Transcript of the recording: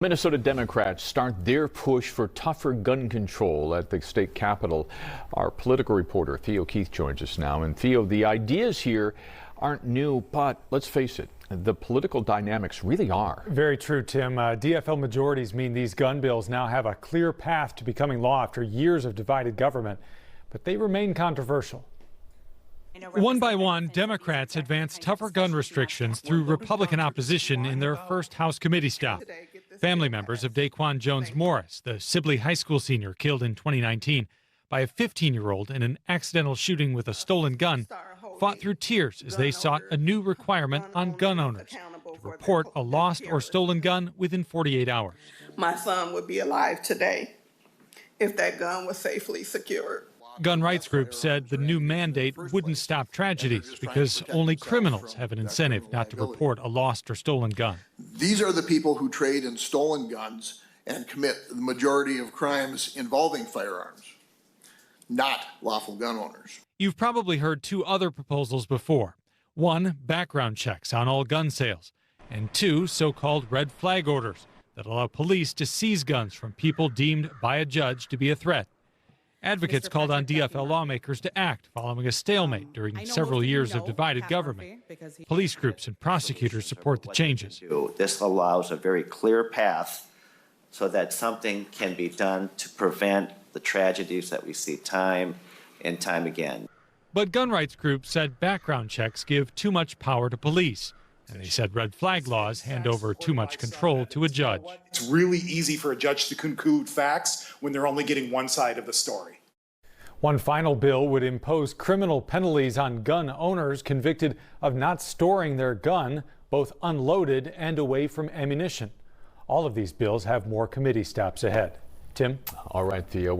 Minnesota Democrats start their push for tougher gun control at the state capitol. Our political reporter Theo Keith joins us now. And Theo, the ideas here aren't new, but let's face it, the political dynamics really are. Very true, Tim. DFL majorities mean these gun bills now have a clear path to becoming law after years of divided government, but they remain controversial. One by one, Democrats advanced tougher gun restrictions through Republican opposition in their first House committee stop. Family members of Daquan Jones Morris, the Sibley High School senior killed in 2019 by a 15-year-old in an accidental shooting with a stolen gun, fought through tears as they sought a new requirement on gun owners to report a lost or stolen gun within 48 hours. My son would be alive today if that gun was safely secured. Gun rights groups said the new mandate wouldn't stop tragedies because only criminals have an incentive not to report a lost or stolen gun. These are the people who trade in stolen guns and commit the majority of crimes involving firearms, not lawful gun owners. You've probably heard two other proposals before. One, background checks on all gun sales, and two, so-called red flag orders that allow police to seize guns from people deemed by a judge to be a threat. Advocates called on DFL lawmakers to act following a stalemate during several years of divided government. Police groups and prosecutors support the changes. This allows a very clear path so that something can be done to prevent the tragedies that we see time and time again. But gun rights groups said background checks give too much power to police. And they said red flag laws hand over too much control to a judge. It's really easy for a judge to conclude facts when they're only getting one side of the story. One final bill would impose criminal penalties on gun owners convicted of not storing their gun, both unloaded and away from ammunition. All of these bills have more committee stops ahead. Tim? All right, Theo.